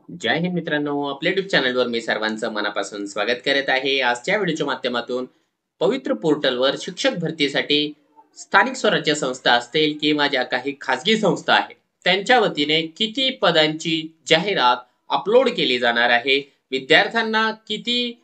जय हिंद मित्रांनो, आपल्या युट्यूब चॅनलवर मी सर्वांचं मनापासून स्वागत करत आहे. आजच्या व्हिडिओच्या माध्यमातून पवित्र पोर्टलवर शिक्षक भरतीसाठी स्थानिक स्वराज्य संस्था असतील किंवा ज्या काही खासगी संस्था आहेत त्यांच्या वतीने किती पदांची जाहिरात अपलोड केली जाणार आहे, विद्यार्थ्यांना किती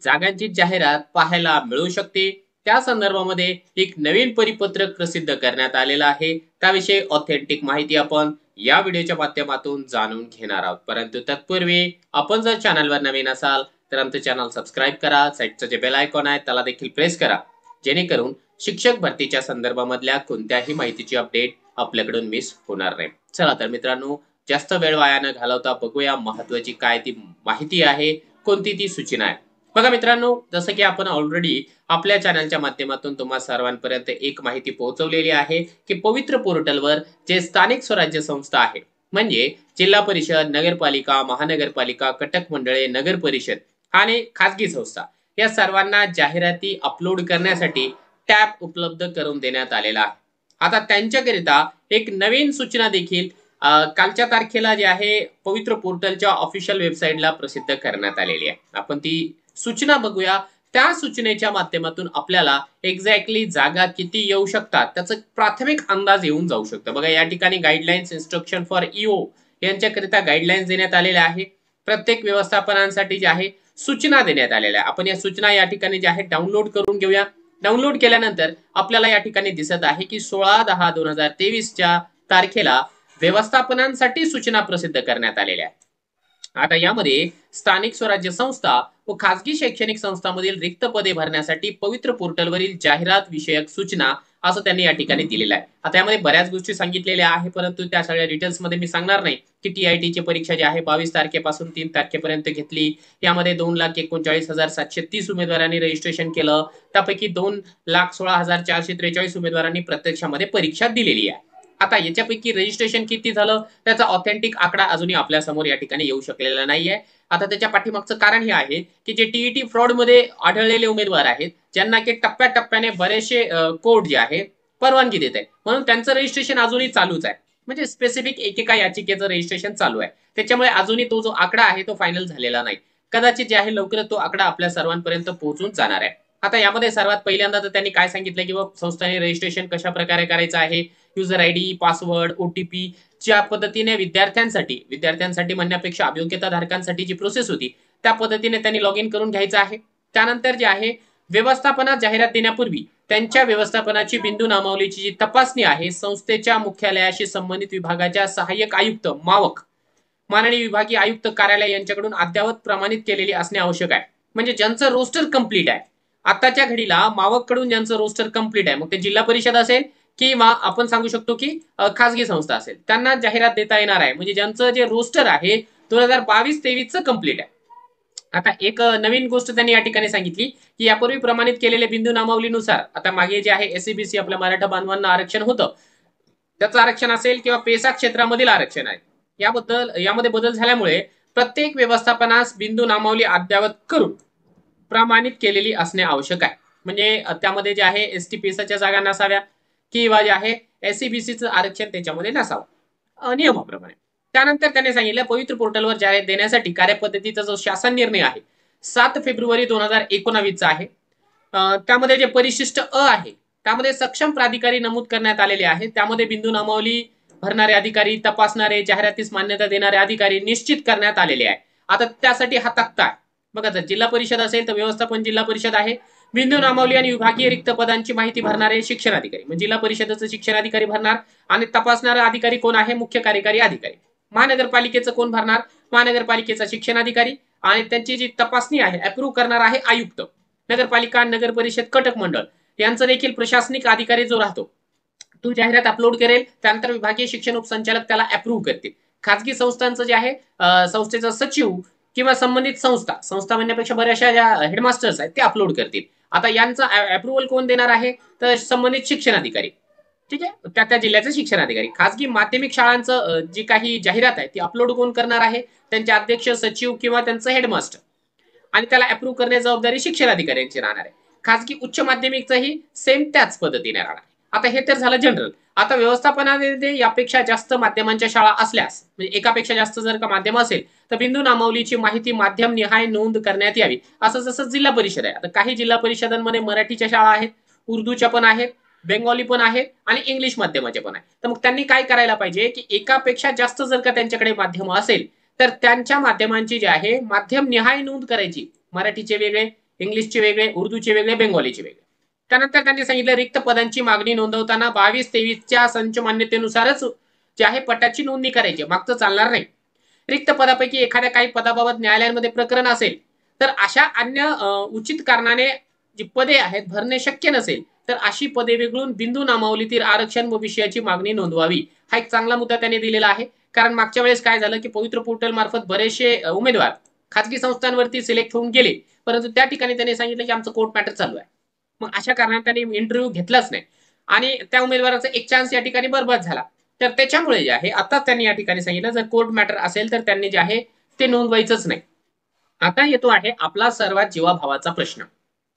जागांची जाहिरात पाहायला मिळू शकते, त्या संदर्भामध्ये एक नवीन परिपत्रक प्रसिद्ध करण्यात आलेलं आहे. त्याविषयी ऑथेंटिक माहिती आपण या व्हिडिओच्या माध्यमातून जाणून घेणार आहोत. परंतु तत्पूर्वी आपण जर चॅनलवर नवीन असाल तर आमचं चॅनल सबस्क्राईब करा, साईडचं जे बेल आयकॉन आहे त्याला देखील प्रेस करा, जेणेकरून शिक्षक भरतीच्या संदर्भामधल्या कोणत्याही माहितीची अपडेट आपल्याकडून मिस होणार नाही. चला तर मित्रांनो, जास्त वेळ वाया न घालवता बघूया महत्वाची काय ती माहिती आहे, कोणती ती सूचना आहे. बघा मित्रांनो, जसं की आपण ऑलरेडी आपल्या चॅनलच्या माध्यमातून तुम्हा सर्वांपर्यंत एक माहिती पोहोचवलेली आहे की पवित्र पोर्टलवर जे स्थानिक स्वराज्य संस्था आहे म्हणजे जिल्हा परिषद, नगरपालिका, महानगरपालिका, कटक मंडळे, नगर परिषद आणि खासगी संस्था या सर्वांना जाहिराती अपलोड करण्यासाठी टॅब उपलब्ध करून देण्यात आलेला आहे. आता त्यांच्याकरिता एक नवीन सूचना देखील कालच्या तारखेला जे आहे पवित्र पोर्टलच्या ऑफिशियल वेबसाईटला प्रसिद्ध करण्यात आलेली आहे. आपण ती सूचना बघूया. त्या सूचनेच्या माध्यमातून आपल्याला एक्झॅक्टली जागा किती येऊ शकतात त्याचा प्राथमिक अंदाज येऊन जाऊ शकतो. बघा, या ठिकाणी गाईडलाईन्स इन्स्ट्रक्शन फॉर ईओ यांच्याकरिता गाईडलाईन्स देण्यात आलेल्या आहे. प्रत्येक व्यवस्थापनांसाठी जे आहे सूचना देण्यात आलेल्या आहे. आपण या सूचना या ठिकाणी जे आहे डाउनलोड करून घेऊया. डाउनलोड केल्यानंतर आपल्याला या ठिकाणी दिसत आहे की 16/10/2023 तारखेला व्यवस्थापनांसाठी सूचना प्रसिद्ध करण्यात आलेल्या आहेत. आता यामध्ये स्थानिक स्वराज्य संस्था व खासगी शैक्षणिक संस्थांमधील रिक्त पदे भरण्यासाठी पवित्र पोर्टलवरील जाहिरात विषयक सूचना असं त्यांनी या ठिकाणी दिलेलं आहे. आता यामध्ये बऱ्याच गोष्टी सांगितलेल्या आहे, परंतु त्या सगळ्या डिटेल्स मध्ये मी सांगणार नाही की TIT ची परीक्षा जी आहे 22 तारखेपासून 3 तारखेपर्यंत घेतली. यामध्ये 2,39,730 उमेदवारांनी रजिस्ट्रेशन केलं. त्यापैकी 2,16,443 उमेदवारांनी प्रत्यक्षामध्ये परीक्षा दिलेली आहे. आता याच्यापैकी रजिस्ट्रेशन किती झालं त्याचा ऑथेंटिक आकडा अजूनही आपल्या समोर या ठिकाणी येऊ शकलेला नाहीये. आता त्याच्या पाठीमागचं कारण हे आहे की जे TET फ्रॉड मध्ये आढळलेले उमेदवार आहेत, ज्यांना की टप्प्याटप्प्याने बरेचसे कोर्ट जे आहे परवानगी देत आहे, म्हणून त्यांचं रजिस्ट्रेशन अजूनही चालूच आहे. म्हणजे स्पेसिफिक एकेका याचिकेचं रजिस्ट्रेशन चालू आहे. त्याच्यामुळे अजूनही तो जो आकडा आहे तो फायनल झालेला नाही. कदाचित जे आहे लवकरच तो आकडा आपल्या सर्वांपर्यंत पोहोचून जाणार आहे. आता यामध्ये सर्वात पहिल्यांदा तर त्यांनी काय सांगितलं की संस्थांनी रजिस्ट्रेशन कशा प्रकारे करायचं आहे, युजर ID, पासवर्ड, OTP ज्या पद्धतीने विद्यार्थ्यांसाठी म्हणण्यापेक्षा अभियोग्यता धारकांसाठी जी प्रोसेस होती त्या पद्धतीने त्यांनी लॉग इन करून घ्यायचं आहे. त्यानंतर जे आहे व्यवस्थापनात जाहिरात देण्यापूर्वी त्यांच्या व्यवस्थापनाची बिंदू नामावलीची जी तपासणी आहे संस्थेच्या मुख्यालयाशी संबंधित विभागाच्या सहाय्यक आयुक्त माननीय विभागीय आयुक्त कार्यालय यांच्याकडून अद्यावत प्रमाणित केलेली असणे आवश्यक आहे. म्हणजे ज्यांचं रोस्टर कंप्लीट आहे आताच्या घडीला कडून ज्यांचं रोस्टर कंप्लीट आहे, मग ते जिल्हा परिषद असेल किंवा आपण सांगू शकतो की खासगी संस्था असेल, त्यांना जाहिरात देता येणार आहे. म्हणजे ज्यांचं जे रोस्टर आहे 2022-23 कंप्लीट आहे. आता एक नवीन गोष्ट त्यांनी या ठिकाणी सांगितली की यापूर्वी प्रमाणित केलेल्या बिंदू नामावलीनुसार आता मागे जे आहे SCBC आपल्या मराठा बांधवांना आरक्षण होतं, त्याचं आरक्षण असेल किंवा पेसा क्षेत्रामधील आरक्षण आहे, यामध्ये बदल झाल्यामुळे प्रत्येक व्यवस्थापनास बिंदू नामावली अद्यावत करून प्रमाणित केलेली असणे आवश्यक आहे. म्हणजे त्यामध्ये जे आहे ST पेसाच्या जागा नसाव्या किंवा जे आहे SCBCचं आरक्षण त्याच्यामध्ये नसावं नियमाप्रमाणे. त्यानंतर त्याने सांगितलं पवित्र पोर्टलवर जाहिरात देण्यासाठी कार्यपद्धतीचा जो शासन निर्णय आहे 7 फेब्रुवारी 2019 चा आहे. त्यामध्ये जे परिशिष्ट आहे त्यामध्ये सक्षम प्राधिकारी नमूद करण्यात आलेले आहे. त्यामध्ये बिंदू नामावली भरणारे अधिकारी, तपासणारे, जाहिरातीस मान्यता देणारे अधिकारी निश्चित करण्यात आलेले आहे. आता त्यासाठी हा तक्ता आहे. बघा, जर जिल्हा परिषद असेल तर व्यवस्थापन जिल्हा परिषद आहे. बिंदू नामावली आणि विभागीय रिक्त पदांची माहिती भरणारे शिक्षण अधिकारी म्हणजे जिल्हा परिषदेचं शिक्षण अधिकारी भरणार आणि तपासणारा अधिकारी कोण आहे, मुख्य कार्यकारी अधिकारी. महानगरपालिकेचं कोण भरणार, महानगरपालिकेचा शिक्षण अधिकारी आणि त्यांची जी तपासणी आहे अप्रूव्ह करणार आहे आयुक्त. नगरपालिका, नगर परिषद, कटक मंडळ यांचा देखील प्रशासनिक अधिकारी जो राहतो तो जाहिरात अपलोड करेल. त्यानंतर विभागीय शिक्षण उपसंचालक त्याला अप्रूव्ह करतील. खासगी संस्थांचं जे आहे संस्थेचा सचिव किंवा संबंधित संस्था म्हणण्यापेक्षा बऱ्याचशा ज्या हेडमास्टर्स आहेत ते अपलोड करतील. आता यांचा अप्रुव्हल कोण देणार आहे तर संबंधित शिक्षण अधिकारी, ठीक आहे, त्या जिल्ह्याचे शिक्षण अधिकारी. खासगी माध्यमिक शाळांचं जी काही जाहिरात आहे ती अपलोड कोण करणार आहे, त्यांचे अध्यक्ष, सचिव किंवा त्यांचं हेडमास्टर, आणि त्याला अप्रूव्ह करण्याची जबाबदारी शिक्षण अधिकाऱ्यांची राहणार आहे. खासगी उच्च माध्यमिकचंही सेम त्याच पद्धतीने राहणार. आता हे तर झालं जनरल. आता व्यवस्थापनामध्ये यापेक्षा जास्त माध्यमांच्या शाळा असल्यास, म्हणजे एकापेक्षा जास्त जर का माध्यम असेल, तर बिंदू नामावलीची माहिती माध्यम निहाय नोंद करण्यात यावी. असं जसं जिल्हा परिषद आहे. आता काही जिल्हा परिषदांमध्ये मराठीच्या शाळा आहेत, उर्दूच्या पण आहेत, बेंगॉली पण आहेत आणि इंग्लिश माध्यमाचे पण आहे. तर मग त्यांनी काय करायला पाहिजे, की एकापेक्षा जास्त जर का त्यांच्याकडे माध्यम असेल, तर त्यांच्या माध्यमांची जी आहे माध्यम निहाय नोंद करायची. मराठीचे वेगळे, इंग्लिशचे वेगळे, उर्दूचे वेगळे, बेंगॉलीचे वेगळे. त्यानंतर त्यांनी सांगितलं रिक्त पदांची मागणी नोंदवताना 22-23च्या संच मान्यतेनुसारच जे आहे पटाची नोंदणी करायची, मागचं चालणार नाही. रिक्त पदापैकी एखाद्या काही पदाबाबत न्यायालयांमध्ये प्रकरण असेल, तर अशा अन्य उचित कारणाने जी पदे आहेत भरणे शक्य नसेल, तर अशी पदे वेगळून बिंदू नामावलीतील आरक्षण व विषयाची मागणी नोंदवावी. हा एक चांगला मुद्दा त्यांनी दिलेला आहे. कारण मागच्या वेळेस काय झालं, की पवित्र पोर्टल मार्फत बरेचसे उमेदवार खाजगी संस्थांवरती सिलेक्ट होऊन गेले, परंतु त्या ठिकाणी त्यांनी सांगितलं की आमचं कोर्ट मॅटर चालू आहे. मग अशा कारणाने त्यांनी इंटरव्ह्यू घेतलाच नाही आणि त्या उमेदवाराचा एक चान्स या ठिकाणी बरबाद झाला. तर त्याच्यामुळे जे आहे आता त्यांनी या ठिकाणी सांगितलं जर कोर्ट मॅटर असेल तर त्यांनी जे आहे ते नोंदवायचंच नाही. आता येतो आहे आपला सर्वात जीवाभावाचा प्रश्न,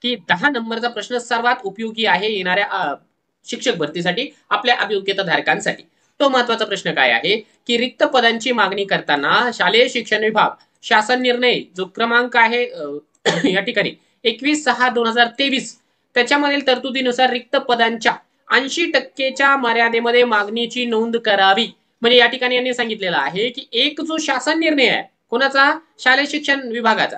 की 10 नंबरचा प्रश्न सर्वात उपयोगी आहे येणाऱ्या शिक्षक भरतीसाठी, आपल्या अभियोग्यता धारकांसाठी. तो महत्वाचा प्रश्न काय आहे, की रिक्त पदांची मागणी करताना शालेय शिक्षण विभाग शासन निर्णय जो क्रमांक आहे या ठिकाणी 21/6/2023 त्याच्यामधील तरतुदीनुसार रिक्त पदांच्या 80% मर्यादेमध्ये मागणीची नोंद करावी. म्हणजे या ठिकाणी यांनी सांगितलेलं आहे, की एक जो शासन निर्णय आहे कोणाचा, शालेय शिक्षण विभागाचा,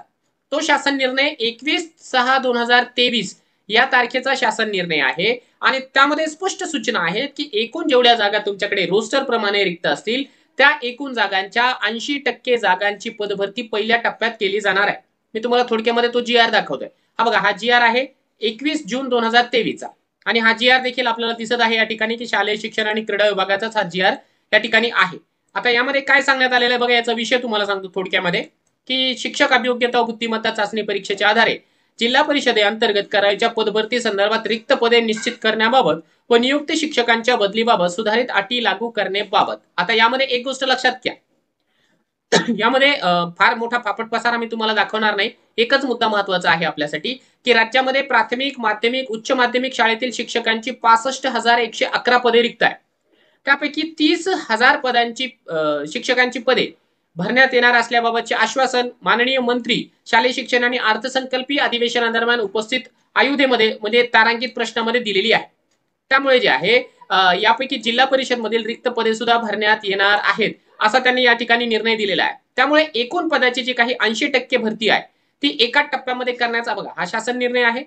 तो शासन निर्णय 21/6/2023 या तारखेचा शासन निर्णय आहे आणि त्यामध्ये स्पष्ट सूचना आहेत, की एकूण जेवढ्या जागा तुमच्याकडे रोस्टर प्रमाणे रिक्त असतील त्या एकूण जागांच्या 80% जागांची पदभरती पहिल्या टप्प्यात केली जाणार आहे. मी तुम्हाला थोडक्यामध्ये तो जी आर दाखवतोय. हा बघा, हा जी आर आहे 21 जून 2023चा आणि हा जी आर देखील आपल्याला दिसत आहे या ठिकाणी, की शालेय शिक्षण आणि क्रीडा विभागाचाच हा जी आर या ठिकाणी आहे. आता यामध्ये काय सांगण्यात आलेलं आहे बघा, याचा विषय तुम्हाला सांगतो थोडक्यामध्ये, की शिक्षक अभियोग्यता व बुद्धिमत्ता चाचणी परीक्षेच्या आधारे जिल्हा परिषदेअंतर्गत करायच्या पदभरती संदर्भात रिक्त पदे निश्चित करण्याबाबत व नियुक्त शिक्षकांच्या बदलीबाबत सुधारित अटी लागू करण्याबाबत. आता यामध्ये एक गोष्ट लक्षात घ्या, यामध्ये फार मोठा फापट पसारा मी तुम्हाला दाखवणार नाही. एकच मुद्दा महत्वाचा आहे आपल्यासाठी, की राज्यामध्ये प्राथमिक, माध्यमिक, उच्च माध्यमिक शाळेतील शिक्षकांची 65,111 पदे रिक्त आहे. त्यापैकी 30,000 पदांची शिक्षकांची पदे भरण्यात येणार असल्याबाबतचे आश्वासन माननीय मंत्री शालेय शिक्षण आणि अर्थसंकल्पीय अधिवेशनादरम्यान उपस्थित आयुधेमध्ये म्हणजे तारांकित प्रश्नामध्ये दिलेली आहे. त्यामुळे जे आहे यापैकी जिल्हा परिषद मधील रिक्त पदे सुद्धा भरण्यात येणार आहेत असा त्यांनी या ठिकाणी निर्णय दिलेला आहे. त्यामुळे एकूण पदाची जी काही 80% भरती आहे ती एका टप्प्यामध्ये करण्याचा बघा हा शासन निर्णय आहे.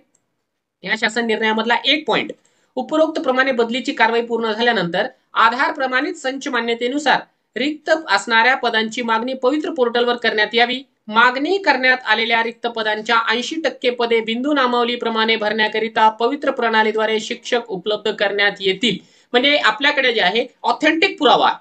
या शासन निर्णयामधला एक पॉइंट, उपरोक्त प्रमाणे बदलीची कारवाई पूर्ण झाल्यानंतर आधार प्रमाणित संच मान्यतेनुसार रिक्त असणाऱ्या पदांची मागणी पवित्र पोर्टलवर करण्यात यावी. मागणी करण्यात आलेल्या रिक्त पदांच्या 80% पदे बिंदू नामावली प्रमाणे भरण्याकरिता पवित्र प्रणालीद्वारे शिक्षक उपलब्ध करण्यात येतील. म्हणजे आपल्याकडे जे आहे ऑथेंटिक पुरावा,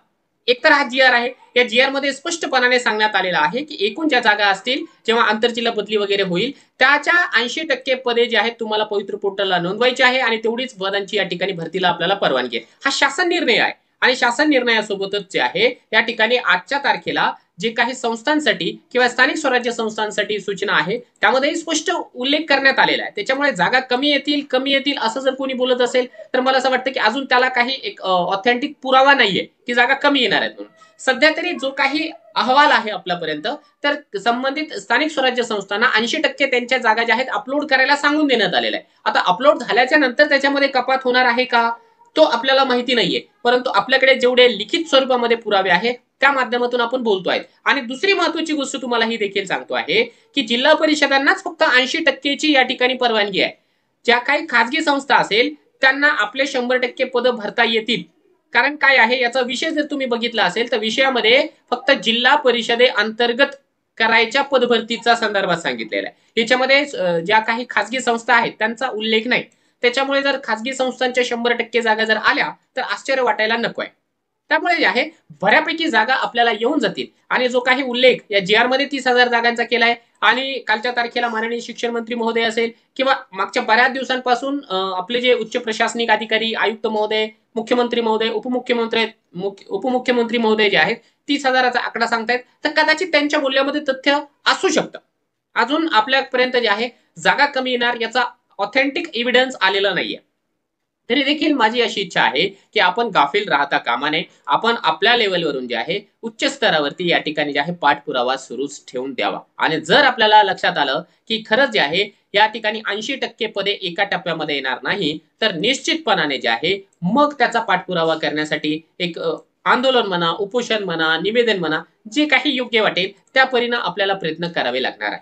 एकतर हा जी आर आहे, या जी आर मध्ये स्पष्टपणाने सांगण्यात आलेला आहे, की एकूण ज्या जागा असतील जेव्हा आंतरजिल्हा बदली वगैरे होईल त्याच्या 80% पदे जे आहेत तुम्हाला पवित्र पोर्टलला नोंदवायची आहे आणि तेवढीच पदांची या ठिकाणी भरतीला आपल्याला परवानगी आहे. हा शासन निर्णय आहे आणि शासन निर्णयासोबतच जे आहे या ठिकाणी आजच्या तारखेला जे काही संस्थांसाठी किंवा स्थानिक स्वराज्य संस्थांसाठी सूचना आहे त्यामध्ये स्पष्ट उल्लेख करण्यात आलेला आहे. त्याच्यामुळे जागा कमी येतील असं जर कोणी बोलत असेल तर मला असं वाटतं की अजून त्याला काही एक ऑथेंटिक पुरावा नाहीये की जागा कमी येणार आहेत म्हणून. सध्या तरी जो काही अहवाल आहे आपल्यापर्यंत तर संबंधित स्थानिक स्वराज्य संस्थांना 80% त्यांच्या जागा ज्या आहेत अपलोड करायला सांगून देण्यात आलेला आहे. आता अपलोड झाल्याच्या नंतर त्याच्यामध्ये कपात होणार आहे का तो आपल्याला माहिती नाहीये, परंतु आपल्याकडे जेवढे लिखित स्वरूपामध्ये पुरावे आहे त्या माध्यमातून आपण बोलतोय. आणि दुसरी महत्वाची गोष्ट तुम्हाला ही देखील सांगतो आहे, की जिल्हा परिषदांनाच फक्त 80%ची या ठिकाणी परवानगी आहे. ज्या काही खाजगी संस्था असेल त्यांना आपले 100% पद भरता येतील. कारण काय आहे याचा विषय जर तुम्ही बघितला असेल तर विषयामध्ये फक्त जिल्हा परिषदे अंतर्गत करायच्या पदभरतीचा संदर्भात सांगितलेला आहे. याच्यामध्ये ज्या काही खाजगी संस्था आहेत त्यांचा उल्लेख नाही. त्याच्यामुळे जर खाजगी संस्थांच्या 100% जागा जर आल्या तर आश्चर्य वाटायला नको आहे. त्यामुळे जे आहे बऱ्यापैकी जागा आपल्याला येऊन जातील आणि जो काही उल्लेख या जी आर मध्ये 30,000 जागांचा केलाय आणि कालच्या तारखेला माननीय शिक्षण मंत्री महोदय असेल किंवा मागच्या बऱ्याच दिवसांपासून आपले जे उच्च प्रशासनिक अधिकारी, आयुक्त महोदय, मुख्यमंत्री महोदय, उपमुख्यमंत्री महोदय जे आहेत 30,000चा आकडा सांगतायत, तर कदाचित त्यांच्या बोलण्यामध्ये तथ्य असू शकतं. अजून आपल्यापर्यंत जे आहे जागा कमी येणार याचा ऑथेंटिक एव्हिडन्स आलेला नाहीये. तरी देखील माझी अशी इच्छा आहे की आपण गाफील राहता कामा नये. आपण आपल्या लेव्हलवरून जे आहे उच्च स्तरावरती या ठिकाणी जे आहे पाठपुरावा सुरूच ठेवून द्यावा. आणि जर आपल्याला लक्षात आलं की खरंच जे आहे या ठिकाणी 80% पदे एका टप्प्यामध्ये येणार नाही, तर निश्चितपणाने जे आहे मग त्याचा पाठपुरावा करण्यासाठी एक आंदोलन म्हणा, उपोषण म्हणा, निवेदन म्हणा, जे काही योग्य वाटेल त्या परीने आपल्याला प्रयत्न करावे लागणार आहे.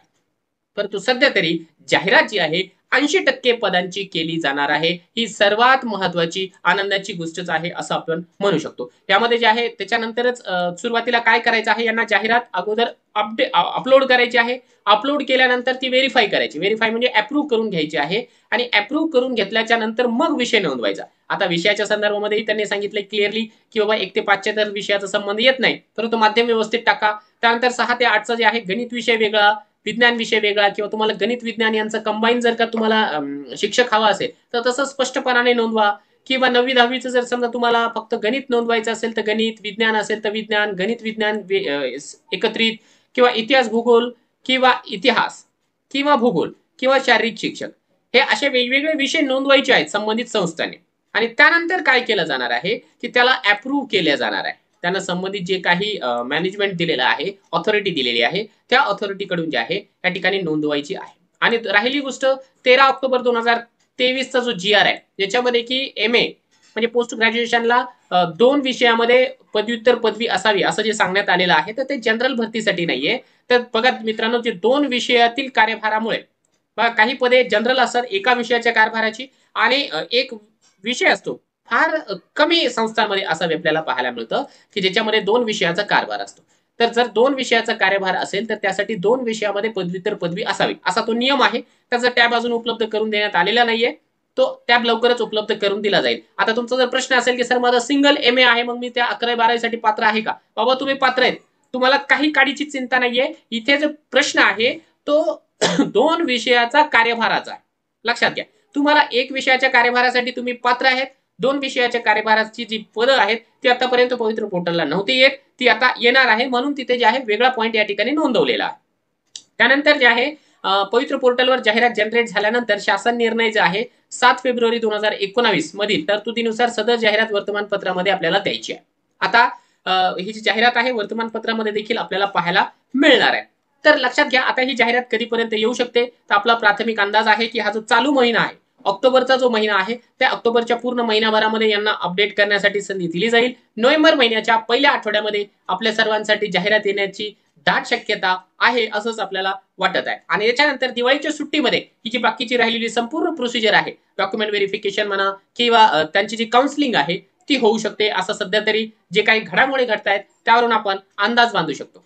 परंतु सध्या तरी जाहिरात जी आहे 80% पदांची केली जाणार आहे. ही सर्वात महत्वाची आनंदाची गोष्टच आहे असं आपण म्हणू शकतो. यामध्ये जे आहे त्याच्यानंतरच सुरुवातीला काय करायचं आहे, यांना जाहिरात अगोदर अपलोड करायची आहे. अपलोड केल्यानंतर ती व्हेरीफाय करायची. व्हेरीफाय म्हणजे अप्रूव्ह करून घ्यायची आहे आणि अप्रूव्ह करून घेतल्याच्या नंतर मग विषय नोंदवायचा. आता विषयाच्या संदर्भामध्येही त्यांनी सांगितलं क्लिअरली की बाबा 1 ते 5 तर विषयाचा संबंध येत नाही, परंतु माध्यम व्यवस्थित टाका. त्यानंतर 6 ते 8 जे आहे गणित विषय वेगळा, विज्ञान विषय वेगळा, किंवा तुम्हाला गणित विज्ञान यांचं कंबाईन जर का तुम्हाला शिक्षक हवा असेल तर तसं स्पष्टपणाने नोंदवा. किंवा 9वी 10वीचं जर समजा तुम्हाला फक्त गणित नोंदवायचं असेल तर गणित, विज्ञान असेल तर विज्ञान, गणित विज्ञान एकत्रित, किंवा इतिहास भूगोल, किंवा इतिहास, किंवा भूगोल, किंवा शारीरिक शिक्षक, हे असे वेगवेगळे विषय नोंदवायचे आहेत संबंधित संस्थांनी. आणि त्यानंतर काय केलं जाणार आहे की त्याला अप्रूव्ह केलं जाणार आहे. त्यांना संबंधित जे काही मॅनेजमेंट दिलेलं आहे, ऑथॉरिटी दिलेली आहे, त्या ऑथॉरिटी कडून जे आहे या ठिकाणी नोंदवायची आहे. आणि राहिली गोष्ट 13 ऑक्टोबर 2023 चा जो GR आहे, ज्याच्यामध्ये की MA म्हणजे पोस्ट ग्रॅज्युएशनला 2 विषयामध्ये पदव्युत्तर पदवी असावी असं जे सांगण्यात आलेलं आहे, तर ते जनरल भरतीसाठी नाहीये. तर बघा मित्रांनो, जे 2 विषयातील कार्यभारामुळे बघा काही पदे जनरल असतात एका विषयाच्या कारभाराची, आणि एक विषय असतो फार कमी संस्थांमध्ये असं आपल्याला पाहायला मिळतं की ज्याच्यामध्ये 2 विषयाचा कारभार असतो. तर जर 2 विषयाचा कार्यभार असेल तर त्यासाठी 2 विषयामध्ये पदव्युत्तर पदवी असावी असा तो नियम आहे. त्याचा टॅब अजून उपलब्ध करून देण्यात आलेला नाहीये. तो टॅब लवकरच उपलब्ध करून दिला जाईल. आता तुमचा जर प्रश्न असेल की सर माझा सिंगल MA आहे, मग मी त्या 11-12 साठी पात्र आहे का? बाबा तुम्ही पात्र आहेत. तुम्हाला काही काडीची चिंता नाहीये. इथे जो प्रश्न आहे तो 2 विषयाचा कार्यभाराचा आहे. लक्षात घ्या. तुम्हाला 1 विषयाच्या कार्यभारासाठी तुम्ही पात्र आहेत. 2 विषयाच्या कार्यभाराची जी पदं आहेत ती आतापर्यंत पवित्र पोर्टलला नव्हती येत, ती आता येणार आहे. म्हणून तिथे जे आहे वेगळा पॉईंट या ठिकाणी नोंदवलेला आहे. त्यानंतर जे आहे पवित्र पोर्टलवर जाहिरात जनरेट झाल्यानंतर शासन निर्णय जे आहे 7 फेब्रुवारी 2019 मधील तरतुदीनुसार सदर जाहिरात वर्तमानपत्रामध्ये आपल्याला द्यायची आहे. आता ही जी जाहिरात आहे वर्तमानपत्रामध्ये देखील आपल्याला पाहायला मिळणार आहे. तर लक्षात घ्या, आता ही जाहिरात कधीपर्यंत येऊ शकते, तर आपला प्राथमिक अंदाज आहे की हा जो चालू महिना आहे, ऑक्टोबरचा जो महिना आहे, त्या ऑक्टोबरच्या पूर्ण महिनाभरामध्ये यांना अपडेट करण्यासाठी संधी दिली जाईल. नोव्हेंबर महिन्याच्या पहिल्या आठवड्यामध्ये आपल्या सर्वांसाठी जाहिरात येण्याची दाट शक्यता आहे असंच आपल्याला वाटत आहे. आणि याच्यानंतर दिवाळीच्या सुट्टीमध्ये ही जी बाकीची राहिलेली संपूर्ण प्रोसिजर आहे, डॉक्युमेंट व्हेरिफिकेशन म्हणा किंवा त्यांची जी काउन्सिलिंग आहे ती होऊ शकते, असं सध्या तरी जे काही घडामोडी घडतायत त्यावरून आपण अंदाज बांधू शकतो.